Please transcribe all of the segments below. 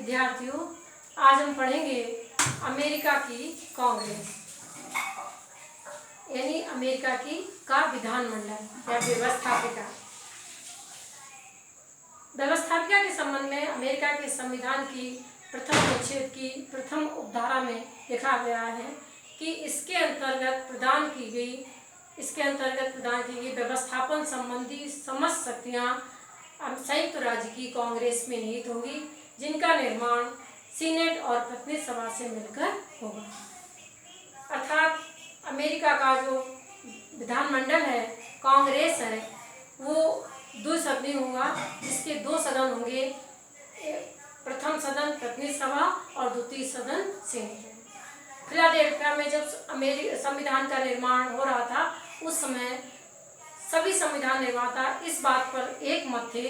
विद्यार्थियों, आज हम पढ़ेंगे अमेरिका की कांग्रेस, यानी अमेरिका का विधानमंडल या व्यवस्थापिका। व्यवस्थापिका के संबंध में अमेरिका के संविधान की प्रथम अनुच्छेद की प्रथम उपधारा में लिखा गया है कि इसके अंतर्गत प्रदान की गई व्यवस्थापन संबंधी समस्त शक्तियां संयुक्त राज्य की कांग्रेस में निहित होंगी, जिनका निर्माण सीनेट और प्रतिनिधि सभा से मिलकर होगा। अर्थात अमेरिका का जो विधानमंडल है, कांग्रेस है, वो द्विसदनीय होगा, जिसके दो सदन होंगे, प्रथम सदन प्रतिनिधि सभा और द्वितीय सदन सीनेट। फिलाडेल्फिया में जब संविधान का निर्माण हो रहा था, उस समय सभी संविधान निर्माता इस बात पर एक मत थे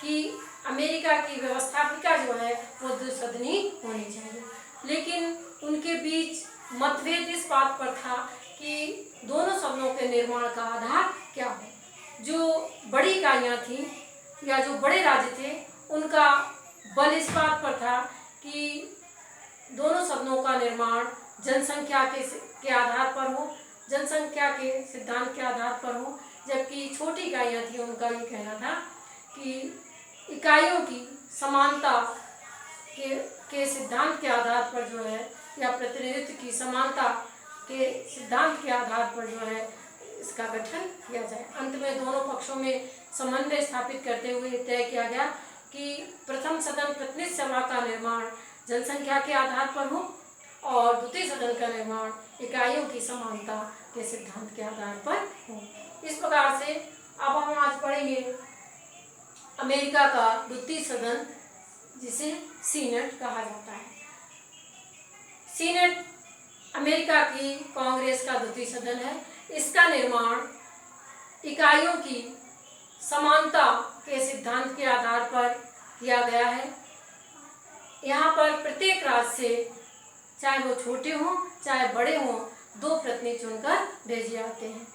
कि अमेरिका की व्यवस्थापिका जो है वो द्विसदनीय होनी चाहिए। लेकिन उनके बीच मतभेद इस बात पर था कि दोनों सदनों के निर्माण का आधार क्या हो। जो बड़ी इकाइयाँ थीं या जो बड़े राज्य थे, उनका बल इस बात पर था कि दोनों सदनों का निर्माण जनसंख्या के आधार पर हो, जनसंख्या के सिद्धांत के आधार पर हो, जबकि छोटी इकाइयाँ थी, उनका ये कहना था कि इकाइयों की समानता के सिद्धांत के आधार पर जो है, या प्रतिनिधित्व की समानता के सिद्धांत के आधार पर जो है इसका गठन किया जाए। अंत में दोनों पक्षों में समन्वय स्थापित करते हुए तय किया गया कि प्रथम सदन प्रतिनिधि सभा का निर्माण जनसंख्या के आधार पर हो और द्वितीय सदन का निर्माण इकाइयों की समानता के सिद्धांत के आधार पर हो। इस प्रकार से अब हम आज पढ़ेंगे अमेरिका का द्वितीय सदन, जिसे सीनेट कहा जाता है। सीनेट अमेरिका की कांग्रेस का द्वितीय सदन है। इसका निर्माण इकाइयों की समानता के सिद्धांत के आधार पर किया गया है। यहाँ पर प्रत्येक राज्य से, चाहे वो छोटे हों चाहे बड़े हों, दो प्रतिनिधि चुनकर भेजे जाते हैं।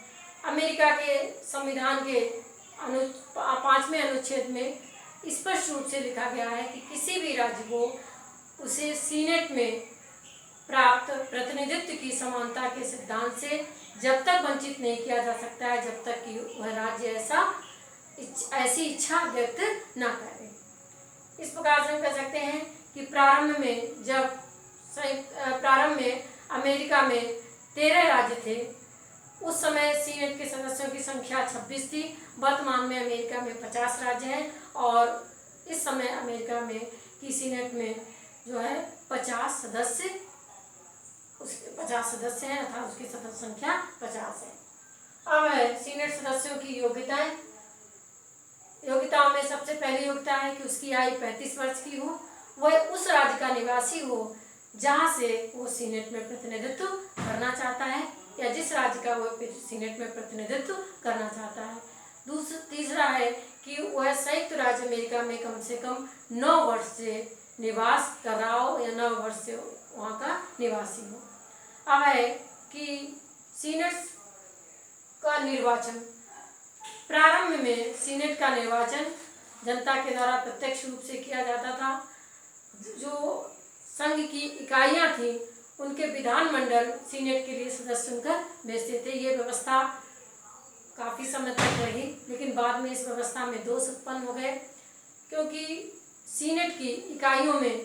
अमेरिका के संविधान के 5वें अनुच्छेद में स्पष्ट रूप से लिखा गया है कि किसी भी राज्य को उसे सीनेट में प्राप्त प्रतिनिधित्व की समानता के सिद्धांत से जब तक वंचित नहीं किया जा सकता है, जब तक कि वह राज्य ऐसी इच्छा व्यक्त न करे। इस प्रकार से हम कह सकते हैं कि प्रारंभ में अमेरिका में 13 राज्य थे। उस समय सीनेट के सदस्यों की संख्या 26 थी। वर्तमान में अमेरिका में 50 राज्य हैं और इस समय अमेरिका में की सीनेट में जो है 50 सदस्य हैं, अर्थात उसकी सदस्य संख्या 50 है। अब है सीनेट सदस्यों की योग्यताओं में सबसे पहली योग्यता है कि उसकी आयु 35 वर्ष की हो, वह उस राज्य का निवासी हो जहाँ से वो सीनेट में प्रतिनिधित्व करना चाहता है, या जिस राज्य का वो सीनेट में प्रतिनिधित्व करना चाहता है। तीसरा है कि वह संयुक्त राज्य अमेरिका में कम से कम 9 वर्ष से निवास कर रहा हो या 9 वर्ष से वहाँ का निवासी हो। अब है कि सीनेट का निर्वाचन, प्रारंभ में सीनेट का निर्वाचन जनता के द्वारा प्रत्यक्ष रूप से किया जाता था। जो संघ की इकाइयाँ थीं, उनके विधानमंडल सीनेट के लिए सदस्य चुनकर भेजते थे। ये व्यवस्था काफ़ी समय तक रही, लेकिन बाद में इस व्यवस्था में दोष उत्पन्न हो गए, क्योंकि सीनेट की इकाइयों में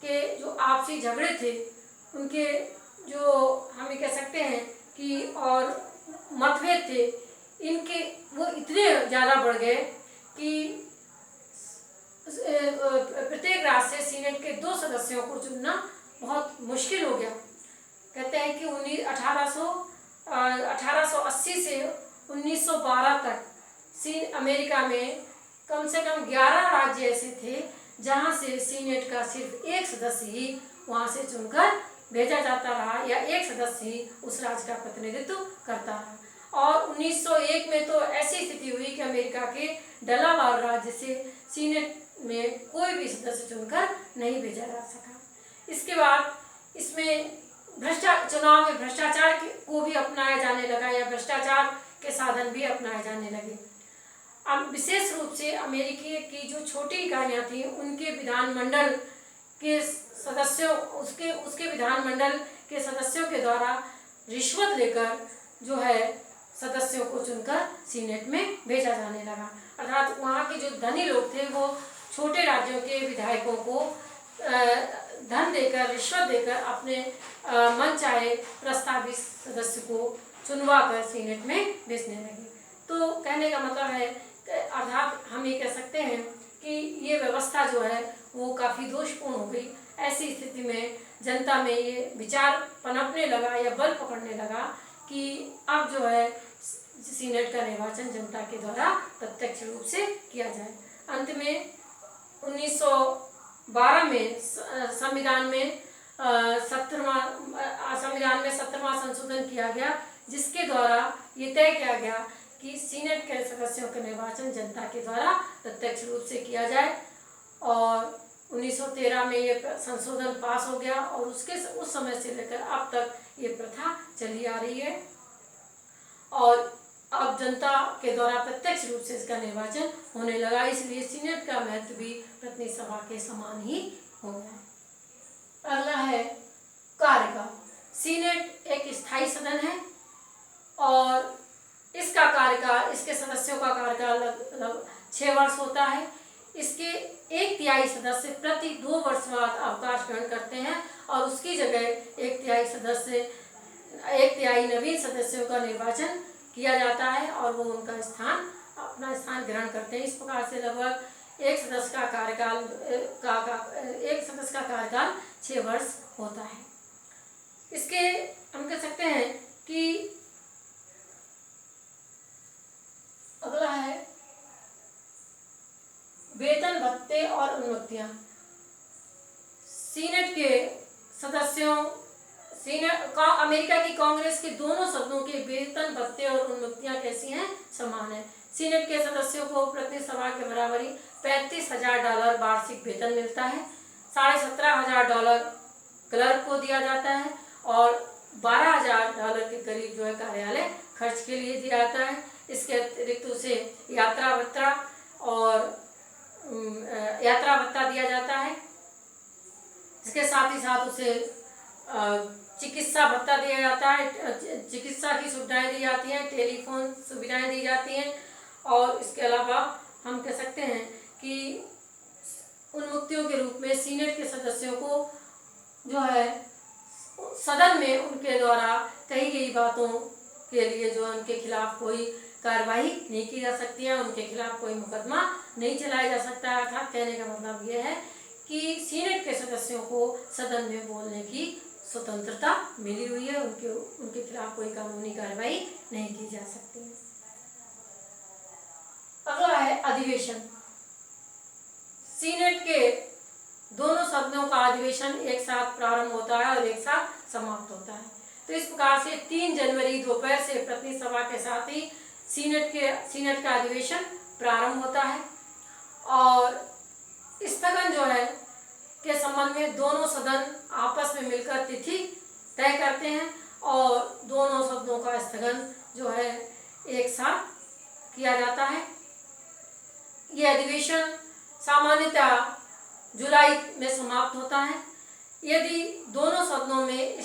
के जो आपसी झगड़े थे, उनके जो हम ये कह सकते हैं कि और मतभेद थे, इनके वो इतने ज़्यादा बढ़ गए कि प्रत्येक राज्य से सीनेट के 2 सदस्यों को चुनना बहुत मुश्किल हो गया। कहते हैं कि 1880 से 1912 तक अमेरिका में कम से कम 11 राज्य ऐसे थे जहां से सीनेट का सिर्फ एक सदस्य ही वहां से चुनकर भेजा जाता रहा, या एक सदस्य ही उस राज्य का प्रतिनिधित्व करता रहा। और 1901 में तो ऐसी स्थिति हुई कि अमेरिका के डेलावेयर राज्य से सीनेट में कोई भी सदस्य चुनकर नहीं भेजा जा सका। इसके बाद इसमें चुनाव में भ्रष्टाचार को भी अपनाया जाने लगा, या भ्रष्टाचार के साधन भी अपनाए जाने लगे। अब विशेष रूप से अमेरिकी की जो छोटी इकाइयाँ थीं, उनके विधानमंडल के सदस्यों उसके विधानमंडल के सदस्यों के द्वारा रिश्वत लेकर जो है सदस्यों को चुनकर सीनेट में भेजा जाने लगा। अर्थात वहाँ के जो धनी लोग थे वो छोटे राज्यों के विधायकों को धन देकर, रिश्वत देकर अपने मन चाहे प्रस्तावित सदस्य को चुनवा कर सीनेट में भेजने लगे। तो कहने का मतलब है, अर्थात हम ये कह सकते हैं कि ये व्यवस्था जो है वो काफ़ी दोषपूर्ण हो गई। ऐसी स्थिति में जनता में ये विचार पनपने लगा या बल पकड़ने लगा कि अब जो है सीनेट का निर्वाचन जनता के द्वारा प्रत्यक्ष रूप से किया जाए। अंत में 1912 में संविधान में 17वां संशोधन किया गया, जिसके द्वारा ये तय किया गया कि सीनेट के सदस्यों का निर्वाचन जनता के द्वारा प्रत्यक्ष रूप से किया जाए। और 1913 में ये संशोधन पास हो गया और उस समय से लेकर अब तक ये प्रथा चली आ रही है और अब जनता के द्वारा प्रत्यक्ष रूप से इसका निर्वाचन होने लगा। इसलिए सीनेट का महत्व भी प्रतिनिधि सभा के समान ही हो गया। अगला है कार्यकाल। सीनेट एक स्थायी सदन है और इसका कार्यकाल, इसके सदस्यों का कार्यकाल लगभग 6 वर्ष होता है। इसके 1/3 सदस्य प्रति 2 वर्ष बाद अवकाश ग्रहण करते हैं और उसकी जगह 1/3 नवीन सदस्यों का निर्वाचन किया जाता है और वो उनका अपना स्थान ग्रहण करते हैं। इस प्रकार से लगभग एक सदस्य का कार्यकाल 6 वर्ष होता है। इसके हम कह सकते हैं कि अगला है वेतन भत्ते और उन्नतियां। सीनेट के सदस्यों अमेरिका की कांग्रेस के दोनों सदनों के वेतन भत्ते और उन्नतियां कैसी हैं? समान है। सीनेट के सदस्यों को प्रतिनिधि सभा के बराबरी $35,000 वार्षिक वेतन मिलता है। $17,500 क्लर्क को दिया जाता है और $12,000 के करीब जो है कार्यालय खर्च के लिए दिया जाता है। इसके अतिरिक्त उसे यात्रा भत्ता दिया जाता है। इसके साथ ही साथ उसे चिकित्सा भत्ता दिया जाता है, चिकित्सा की सुविधाएं दी जाती हैं, टेलीफोन सुविधाएं दी जाती हैं और इसके अलावा हम कह सकते हैं कि उन्मुक्तियों के रूप में सीनेट के सदस्यों को जो है सदन में उनके द्वारा कही गई बातों के लिए जो उनके खिलाफ कोई कार्रवाई नहीं की जा सकती है, उनके खिलाफ कोई मुकदमा नहीं चलाया जा सकता है। अर्थात कहने का मतलब यह है कि सीनेट के सदस्यों को सदन में बोलने की स्वतंत्रता मिली हुई है, उनके खिलाफ कोई कानूनी कार्रवाई नहीं की जा सकती है। अगला है अधिवेशन। सीनेट के दोनों सदनों का अधिवेशन एक साथ प्रारंभ होता है और एक साथ समाप्त होता है। तो इस प्रकार से 3 जनवरी दोपहर से प्रतिनिधि सभा के साथ ही सीनेट का अधिवेशन प्रारंभ होता है और स्थगन जो है के संबंध में दोनों सदन आपस में मिलकर तिथि तय करते हैं और दोनों सदनों का स्थगन जो है एक साथ किया जाता है। यह अधिवेशन सामान्यतः जुलाई में समाप्त होता है। यदि दोनों सदनों में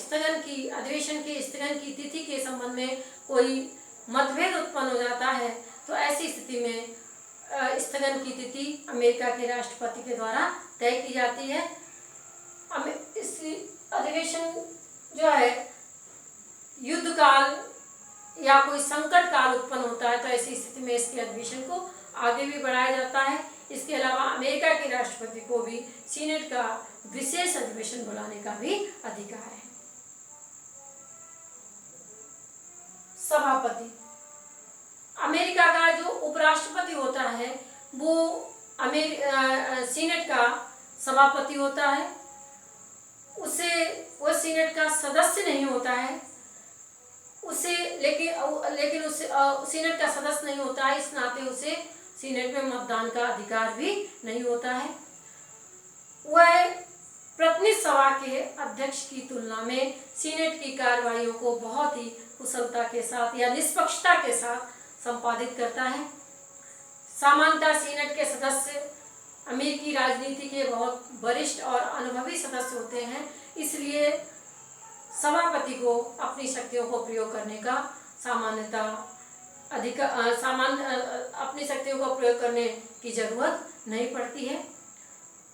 अधिवेशन के स्थगन की तिथि के संबंध में कोई मतभेद उत्पन्न हो जाता है तो ऐसी स्थिति में स्थगन की तिथि अमेरिका के राष्ट्रपति के द्वारा तय की जाती है। इस अधिवेशन जो है युद्ध काल या कोई संकट काल उत्पन्न होता है तो ऐसी स्थिति में इसके अधिवेशन को आगे भी बढ़ाया जाता है। इसके अलावा अमेरिका के राष्ट्रपति को भी सीनेट का विशेष अधिवेशन बुलाने का भी अधिकार है। सभापति। अमेरिका का जो उपराष्ट्रपति होता है वो सीनेट का सभापति होता है। वह सीनेट का सदस्य नहीं होता है, लेकिन उसे सीनेट का सदस्य नहीं होता है, इस नाते उसे सीनेट में मतदान का अधिकार भी नहीं होता है। वह प्रतिनिधि सभा के अध्यक्ष की तुलना में सीनेट की कार्रवाइयों को बहुत ही कुशलता के साथ या निष्पक्षता के साथ संपादित करता है। सामान्यतः सीनेट के सदस्य अमेरिकी राजनीति के बहुत वरिष्ठ और अनुभवी सदस्य होते हैं, इसलिए सभापति को अपनी शक्तियों को प्रयोग करने का अपनी शक्तियों को प्रयोग करने की जरूरत नहीं पड़ती है।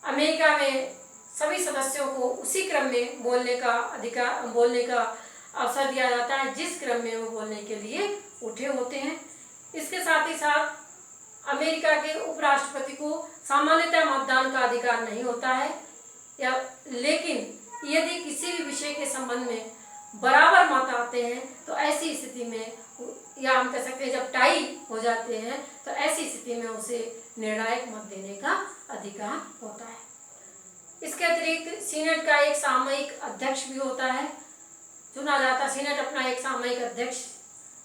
अमेरिका में सभी सदस्यों को उसी क्रम में बोलने का अवसर दिया जाता है जिस क्रम में वो बोलने के लिए उठे होते हैं। इसके साथ ही साथ अमेरिका के उपराष्ट्रपति को सामान्यतः मतदान का अधिकार नहीं होता है, लेकिन यदि किसी भी विषय के संबंध में बराबर मत आते हैं तो ऐसी स्थिति में, या हम कह सकते हैं जब टाई हो जाते हैं, तो ऐसी स्थिति में उसे निर्णायक मत देने का अधिकार होता है। इसके अतिरिक्त सीनेट का एक सामयिक अध्यक्ष भी होता है, चुना जाता। सीनेट अपना एक सामयिक अध्यक्ष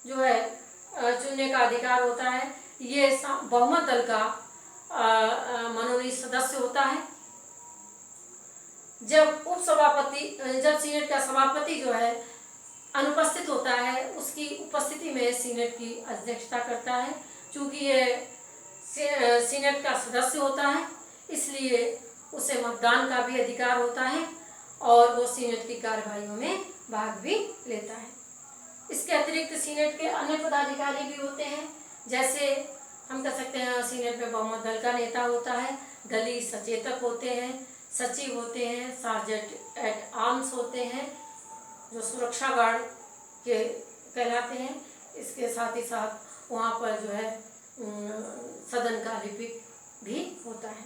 जो है चुनने का अधिकार होता है। ये बहुमत दल का मनोनीत सदस्य होता है। जब सीनेट का सभापति जो है अनुपस्थित होता है, उसकी उपस्थिति में सीनेट की अध्यक्षता करता है। चूंकि ये सीनेट का सदस्य होता है, इसलिए उसे मतदान का भी अधिकार होता है और वो सीनेट की कार्यवाहियों में भाग भी लेता है। इसके अतिरिक्त सीनेट के अन्य पदाधिकारी भी होते हैं, जैसे हम कह सकते हैं सीनेट में बहुमत दल का नेता होता है, दलीय सचेतक होते हैं, सचिव होते हैं, सार्जेंट एट आर्म्स होते हैं जो सुरक्षा गार्ड के कहलाते हैं। इसके साथ ही साथ वहाँ पर जो है सदन का लिपिक भी होता है।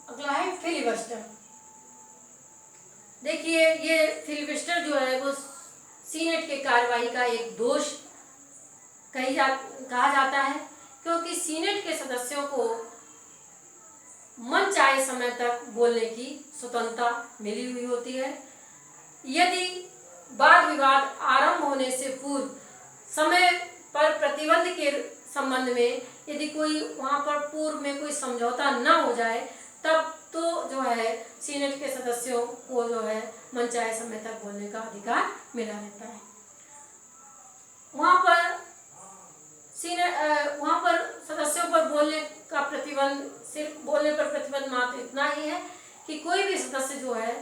अगला है फिलिबस्टर। देखिए, ये फिलिबस्टर जो है वो सीनेट के कार्यवाही का एक दोष कहा जाता है, क्योंकि सीनेट के सदस्यों को मन चाहे समय तक बोलने की स्वतंत्रता मिली हुई होती है। यदि वाद विवाद आरंभ होने से पूर्व समय पर प्रतिबंध के संबंध में यदि कोई वहाँ पर पूर्व में कोई समझौता न हो जाए, तब तो जो है सीनेट के सदस्यों को जो है मनचाहे समय तक बोलने का अधिकार मिला रहता है। वहाँ पर सदस्यों पर बोलने का प्रतिबंध, सिर्फ बोलने पर प्रतिबंध मात्र इतना ही है कि कोई भी सदस्य जो है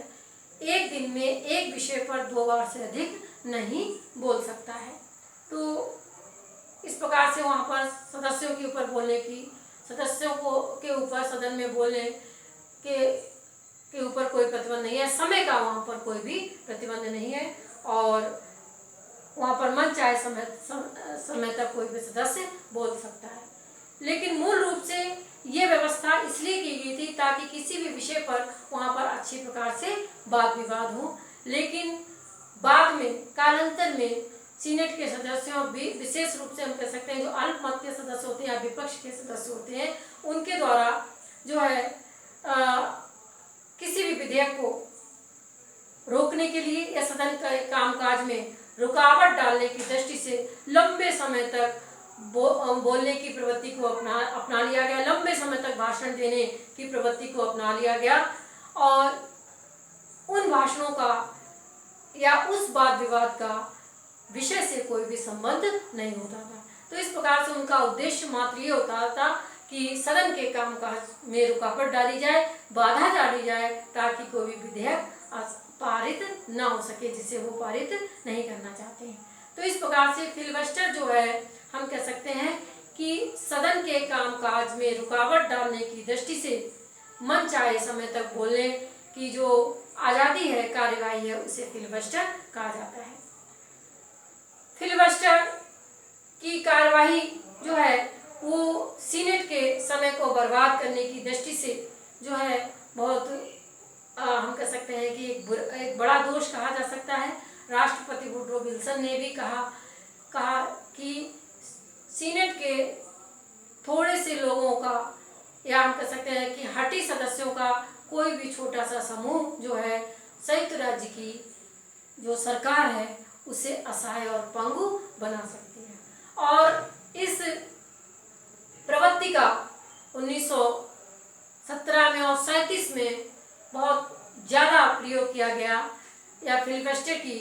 एक दिन में एक विषय पर 2 बार से अधिक नहीं बोल सकता है। तो इस प्रकार से वहाँ पर सदस्यों के ऊपर सदन में बोलने के ऊपर कोई प्रतिबंध नहीं है। समय का वहाँ पर कोई भी प्रतिबंध नहीं है और वहाँ पर मन चाहे समय तक कोई भी सदस्य बोल सकता है। लेकिन मूल रूप से ये व्यवस्था इसलिए की गई थी ताकि किसी भी विषय पर वहाँ पर अच्छी प्रकार से वाद विवाद हो। लेकिन बाद में कालांतर में सीनेट के सदस्यों भी, विशेष रूप से हम कह सकते हैं जो अल्पमत के सदस्य होते हैं या विपक्ष के सदस्य होते हैं, उनके द्वारा जो है किसी भी विधेयक को रोकने के लिए या सदन के कामकाज में रुकावट डालने की दृष्टि से लंबे समय तक बोलने की प्रवृत्ति को अपना लिया गया, लंबे समय तक भाषण देने की प्रवृत्ति को अपना लिया गया और उन भाषणों का या उस वाद विवाद का विषय से कोई भी संबंध नहीं होता था। तो इस प्रकार से उनका उद्देश्य मात्र ये होता था कि सदन के कामकाज में रुकावट डाली जाए, बाधा डाली जाए, ताकि कोई भी विधेयक पारित न हो सके जिसे वो पारित नहीं करना चाहते हैं। तो इस प्रकार से फिलिबस्टर जो है हम कह सकते हैं कि सदन के कामकाज में रुकावट डालने की दृष्टि से मन चाहे समय तक बोलने की जो आज़ादी है, कार्यवाही है, उसे फिलिबस्टर कहा जाता है। फिलिबस्टर की कार्यवाही जो है वो सीनेट के समय को बर्बाद करने की दृष्टि से जो है बहुत हम कह सकते हैं कि एक बड़ा दोष कहा जा सकता है। राष्ट्रपति वुड्रो विल्सन ने भी कहा कि सीनेट के थोड़े से लोगों का या हम कह सकते हैं कि हठी सदस्यों का कोई भी छोटा सा समूह जो है संयुक्त राज्य की जो सरकार है उसे असहाय और पंगु बना सकती है। और इस प्रवृत्ति का 1917 में और 37 में बहुत ज़्यादा प्रयोग किया गया या फिलिबस्टर की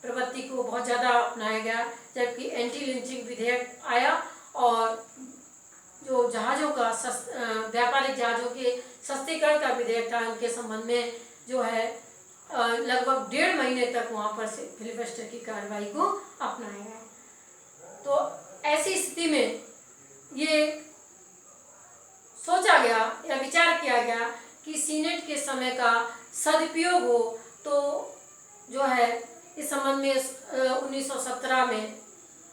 प्रवृत्ति को बहुत ज़्यादा अपनाया गया, जबकि एंटी लिंचिंग विधेयक आया और जो जहाज़ों का व्यापारिक जहाज़ों के सस्तीकरण का विधेयक था, उनके संबंध में जो है लगभग 1.5 महीने तक वहाँ पर से फिलिबस्टर की कार्रवाई को अपनाया गया। तो ऐसी स्थिति में ये सोचा गया या विचार किया गया कि सीनेट के समय का सदुपयोग हो, तो जो है इस संबंध में 1917 में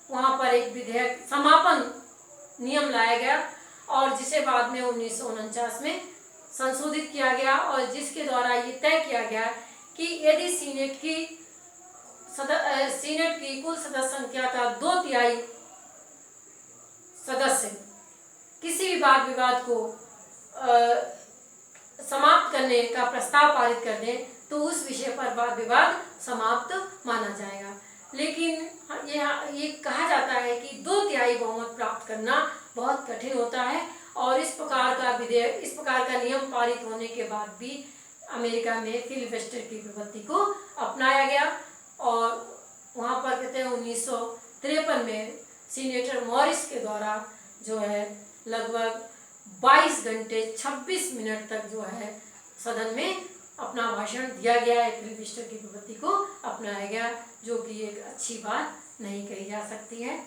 वहाँ पर एक विधेयक समापन नियम लाया गया और जिसे बाद में 1949 में संशोधित किया गया और जिसके द्वारा ये तय किया गया कि यदि सीनेट की कुल सदस्य संख्या का 2/3 सदस्य किसी भी वाद विवाद को समाप्त करने का प्रस्ताव पारित कर दें तो उस विषय पर वाद विवाद समाप्त माना जाएगा। लेकिन ये कहा जाता है कि 2/3 बहुमत प्राप्त करना बहुत कठिन होता है और इस प्रकार का नियम पारित होने के बाद भी अमेरिका में फिलिबस्टर की प्रवृत्ति को अपनाया गया और वहाँ पर कहते हैं 1953 में सीनेटर मॉरिस के द्वारा जो है लगभग 22 घंटे 26 मिनट तक जो है सदन में अपना भाषण दिया गया है। फिलिबस्टर की प्रवृत्ति को अपनाया गया, जो कि एक अच्छी बात नहीं कही जा सकती है।